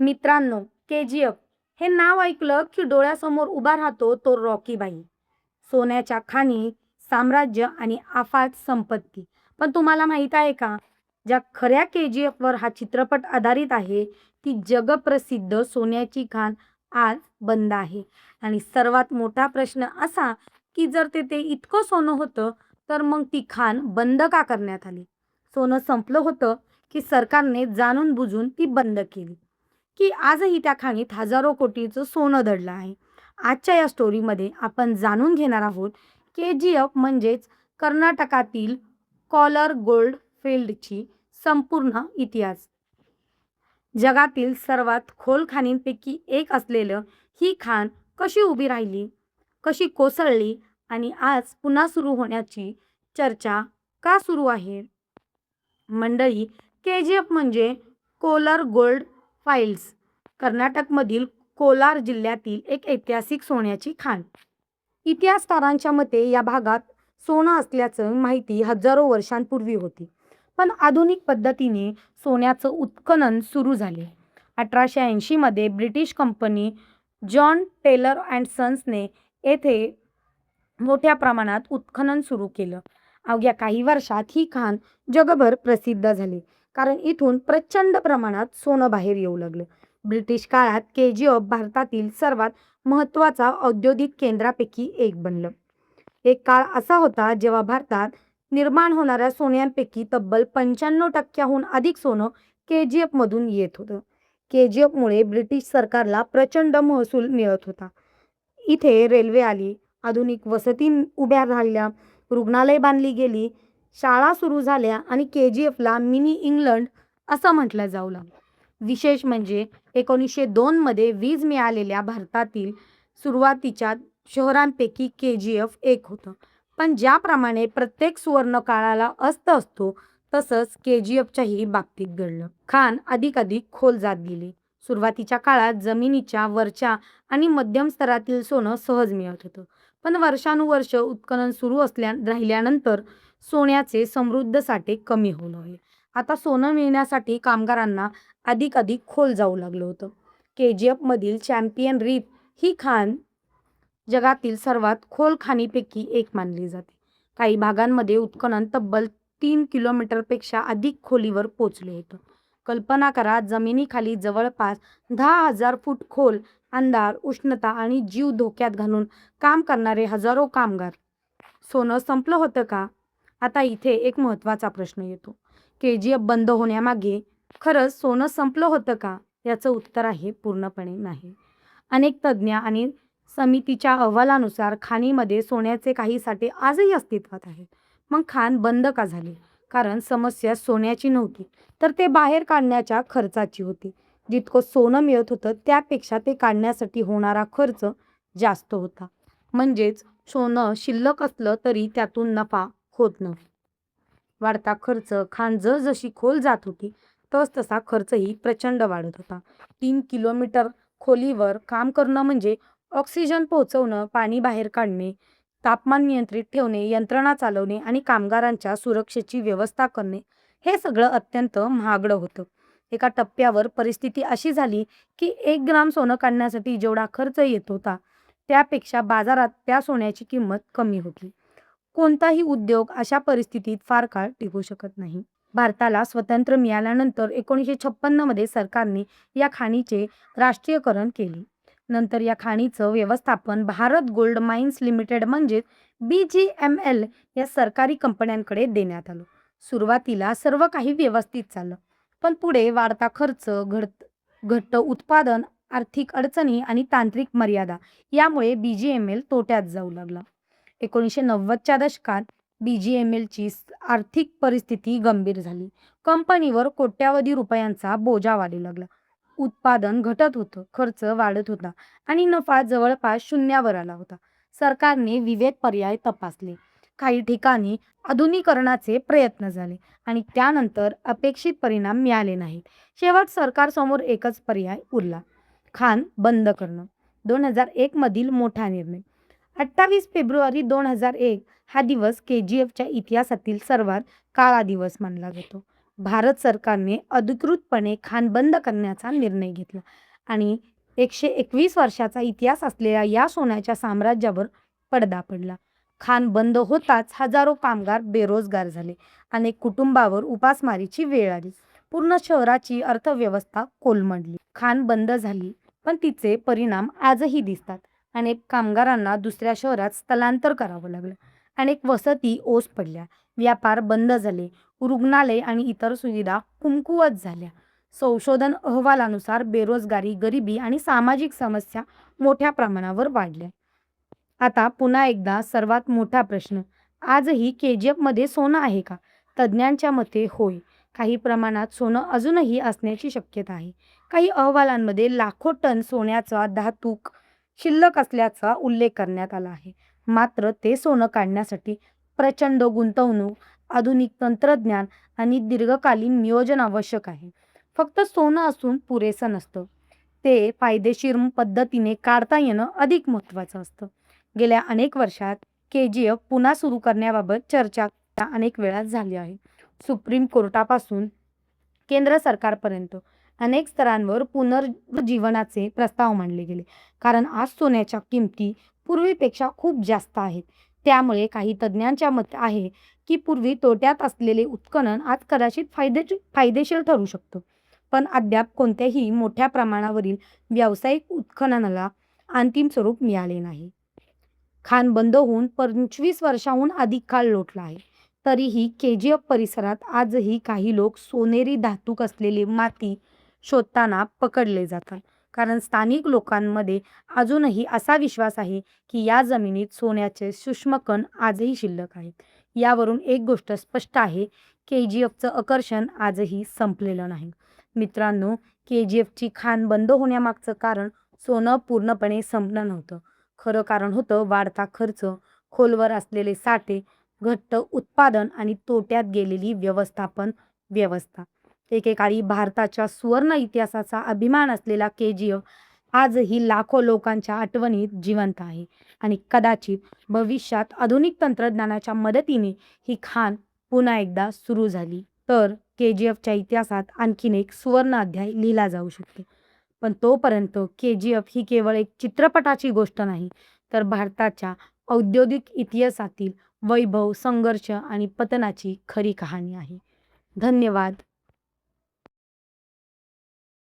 मित्रांनो, KGF हे नाव ऐकलं की डोळ्यासमोर उभा राहतो तो रॉकी भाई. सोन्याच्या खाणी, साम्राज्य आणि अफाट संपत्ती. पण तुम्हाला माहीत आहे का? ज्या खऱ्या KGFवर हा चित्रपट आधारित आहे, ती जगप्रसिद्ध सोन्याची खाण आज बंद आहे. आणि सर्वात मोठा प्रश्न असा, की जर ते इतकं सोनं होतं, तर मग ती खाण बंद का करण्यात आली? सोनं संपलं होतं, की सरकारने जाणून-बुजून ती बंद केली? की आजही त्या खाणीत हजारो कोटीचं सोनं दडलं आहे. आजच्या या स्टोरीमध्ये आपण जाणून घेणार आहोत KGF म्हणजेच कर्नाटकातील कॉलर गोल्ड फील्डची संपूर्ण इतिहास. जगातील सर्वात खोल खाणींपैकी एक असलेलं ही खाण कशी उभी राहिली, कशी कोसळली आणि आज पुन्हा सुरू होण्याची चर्चा का सुरू आहे? मंडळी, KGF म्हणजे कोलर गोल्ड फाईल्स, कर्नाटकमधील कोलार जिल्ह्यातील एक ऐतिहासिक सोन्याची खाण. इतिहासकारांच्या मते या भागात सोनं असल्याचं माहिती हजारो वर्षांपूर्वी होती. पण आधुनिक पद्धतीने सोन्याचं उत्खनन सुरू झाले. 1880 मध्ये British company John Taylor and सन्सने येथे मोठ्या प्रमाणात उत्खनन सुरू केलं. अवघ्या काही वर्षात ही खाण जगभर प्रसिद्ध झाली, कारण इथून प्रचंड प्रमाणात सोनं बाहेर येऊ लागलं. ब्रिटिश काळात KGF भारतातील सर्वात महत्त्वाचा औद्योगिक केंद्रापैकी एक बनलं. एक काळ असा होता जेव्हा भारतात निर्माण होणाऱ्या सोन्यांपैकी तब्बल 95% अधिक सोनं KGF मधून येत होतं. KGF मुळे ब्रिटिश सरकारला प्रचंड महसूल मिळत होता. इथे रेल्वे आली, आधुनिक वसती उभ्या राहिल्या, रुग्णालय बांधली गेली, शाळा सुरू झाल्या आणि KGFला मिनी इंग्लंड असं म्हटलं जाऊ लागलं. विशेष म्हणजे 1902 मध्ये वीज मिळालेल्या भारतातील सुरुवातीच्या शहरांपैकी KGF एक होतं. पण ज्याप्रमाणे प्रत्येक सुवर्ण काळाला अस्त असतो, तसंच KGFच्याही बाबतीत घडलं. खाण अधिक खोल जात गेली. सुरुवातीच्या काळात जमिनीच्या वरच्या आणि मध्यम स्तरातील सोनं सहज मिळत होतं. पण वर्षानुवर्ष उत्खनन सुरू राहिल्यानंतर सोन्याचे समृद्ध साठे कमी होऊ लागले. आता सोनं मिळण्यासाठी कामगारांना अधिक खोल जाऊ लागलं होतं. KGF मधील चॅम्पियन रीप ही खाण जगातील सर्वात खोल खाणीपैकी एक मानली जाते. काही भागांमध्ये उत्खनन तब्बल 3 किलोमीटरपेक्षा अधिक खोलीवर पोचले होतं. कल्पना करा, जमिनीखाली जवळपास 10,000 फूट खोल, अंधार, उष्णता आणि जीव धोक्यात घालून काम करणारे हजारो कामगार. सोनं संपलं होतं का? आता इथे एक महत्त्वाचा प्रश्न येतो. KGF बंद होण्यामागे खरंच सोनं संपलं होतं का? याचं उत्तर आहे पूर्णपणे नाही. अनेक तज्ज्ञ आणि समितीच्या अहवालानुसार खाणीमध्ये सोन्याचे काही साठे आजही अस्तित्वात आहेत. मग खाण बंद का झाली? कारण समस्या सोन्याची नव्हती, तर ते बाहेर काढण्याच्या खर्चाची होती. जितकं सोनं मिळत होतं त्यापेक्षा ते काढण्यासाठी होणारा खर्च जास्त होता. म्हणजेच सोनं शिल्लक असलं तरी त्यातून नफा होत नव्हता. वाढता खर्च, खाण जसजशी खोल जात होती तसा खर्चही प्रचंड वाढत होता. 3 किलोमीटर खोलीवर काम करणं म्हणजे ऑक्सिजन पोहोचवणं, पाणी बाहेर काढणे, तापमान नियंत्रित ठेवणे, यंत्रणा चालवणे आणि कामगारांच्या सुरक्षेची व्यवस्था करणे, हे सगळं अत्यंत महागडं होतं. एका टप्प्यावर परिस्थिती अशी झाली की 1 ग्राम सोनं काढण्यासाठी जेवढा खर्च येत होता, त्यापेक्षा बाजारात त्या सोन्याची किंमत कमी होती. कोणताही उद्योग अशा परिस्थितीत फार काळ टिकू शकत नाही. भारताला स्वातंत्र्य मिळाल्यानंतर 1956 मध्ये सरकारने या खाणीचे राष्ट्रीयकरण केले. नंतर या खाणीचं व्यवस्थापन भारत गोल्ड माइन्स लिमिटेड म्हणजेच BGML या सरकारी कंपन्यांकडे देण्यात आलं. सुरुवातीला सर्व काही व्यवस्थित चाललं. पण पुढे वाढता खर्च, घट्ट उत्पादन, आर्थिक अडचणी आणि तांत्रिक मर्यादा यामुळे BGML तोट्यात जाऊ लागला. 1990च्या दशकात BGMLची आर्थिक परिस्थिती गंभीर झाली. कंपनीवर कोट्यावधी रुपयांचा बोजा वाढू लागला. उत्पादन घटत होतं, खर्च वाढत होता आणि नफा जवळपास शून्यावर आला होता. सरकारने विविध पर्याय तपासले. काही ठिकाणी आधुनिकीकरणाचे प्रयत्न झाले आणि त्यानंतर अपेक्षित परिणाम मिळाले नाहीत. शेवट सरकारसमोर एकच पर्याय उरला, खाण बंद करणं. 2001 मधील मोठा निर्णय. 28 फेब्रुवारी 2001 हा दिवस KGFच्या इतिहासातील सर्वात काळा दिवस मानला जातो. भारत सरकारने अधिकृतपणे खाण बंद करण्याचा निर्णय घेतला आणि 121 वर्षाचा इतिहास असलेल्या या सोन्याच्या साम्राज्यावर पडदा पडला. खाण बंद होताच हजारो कामगार बेरोजगार झाले. अनेक कुटुंबावर उपासमारीची वेळ आली. पूर्ण शहराची अर्थव्यवस्था कोलमडली. खाण बंद झाली, पण तिचे परिणाम आजही दिसतात. अनेक कामगारांना दुसऱ्या शहरात स्थलांतर करावं लागलं. अनेक वसती ओस पडल्या. व्यापार बंद झाले. रुग्णालय आणि इतर सुविधा कमकुवत झाल्या. संशोधन अहवालानुसार बेरोजगारी, गरिबी आणि सामाजिक समस्या मोठ्या प्रमाणावर वाढल्या. आता पुन्हा एकदा सर्वात मोठा प्रश्न, आजही KGFमध्ये सोनं आहे का? तज्ज्ञांच्या मते होय. काही प्रमाणात सोनं अजूनही असण्याची शक्यता आहे. काही अहवालांमध्ये लाखो टन सोन्याचा धातूक शिल्लक असल्याचा उल्लेख करण्यात आला आहे. मात्र ते सोनं काढण्यासाठी प्रचंड गुंतवणूक, आधुनिक तंत्रज्ञान आणि दीर्घकालीन नियोजन आवश्यक आहे. फक्त सोनं असून पुरेसं नसतं. ते फायदेशीर पद्धतीने काढता येणं अधिक महत्त्वाचं असतं. गेल्या अनेक वर्षात KGF पुन्हा सुरू करण्याबाबत चर्चा अनेक वेळा झाली आहे. सुप्रीम कोर्टापासून केंद्र सरकारपर्यंत अनेक स्तरांवर पुनरुज्जीवनाचे प्रस्ताव मांडले गेले. कारण आज सोन्याच्या किमती पूर्वीपेक्षा खूप जास्त आहेत. त्यामुळे काही तज्ज्ञांच्या मत आहे की पूर्वी तोट्यात असलेले उत्खनन आज कदाचित फायदेशीर ठरू शकतं. पण अद्याप कोणत्याही मोठ्या प्रमाणावरील व्यावसायिक उत्खननाला अंतिम स्वरूप मिळाले नाही. खाण बंद होऊन 25 वर्षांहून अधिक काळ लोटला आहे. तरीही KGF परिसरात आजही काही लोक सोनेरी धातूक असलेली माती शोधताना पकडले जातात. कारण स्थानिक लोकांमध्ये अजूनही असा विश्वास आहे की या जमिनीत सोन्याचे सूक्ष्म कण आजही शिल्लक आहेत. यावरून एक गोष्ट स्पष्ट आहे, KGFचं आकर्षण आजही संपलेलं नाही. मित्रांनो, KGFची खाण बंद होण्यामागचं कारण सोनं पूर्णपणे संपलं नव्हतं. खरं कारण होतं वाढता खर्च, खोलवर असलेले साठे, घट्ट उत्पादन आणि तोट्यात गेलेली व्यवस्था. एकेकाळी भारताच्या सुवर्ण इतिहासाचा अभिमान असलेला KGF आजही लाखो लोकांच्या आठवणीत जिवंत आहे आणि कदाचित भविष्यात आधुनिक तंत्रज्ञानाच्या मदतीने ही खाण पुन्हा एकदा सुरू झाली तर KGFच्या इतिहासात आणखीन एक सुवर्ण अध्याय लिहिला जाऊ शकतो. पण तोपर्यंत KGF ही केवळ एक चित्रपटाची गोष्ट नाही, तर भारताच्या औद्योगिक इतिहासातील वैभव, संघर्ष आणि पतनाची खरी कहाणी आहे. धन्यवाद.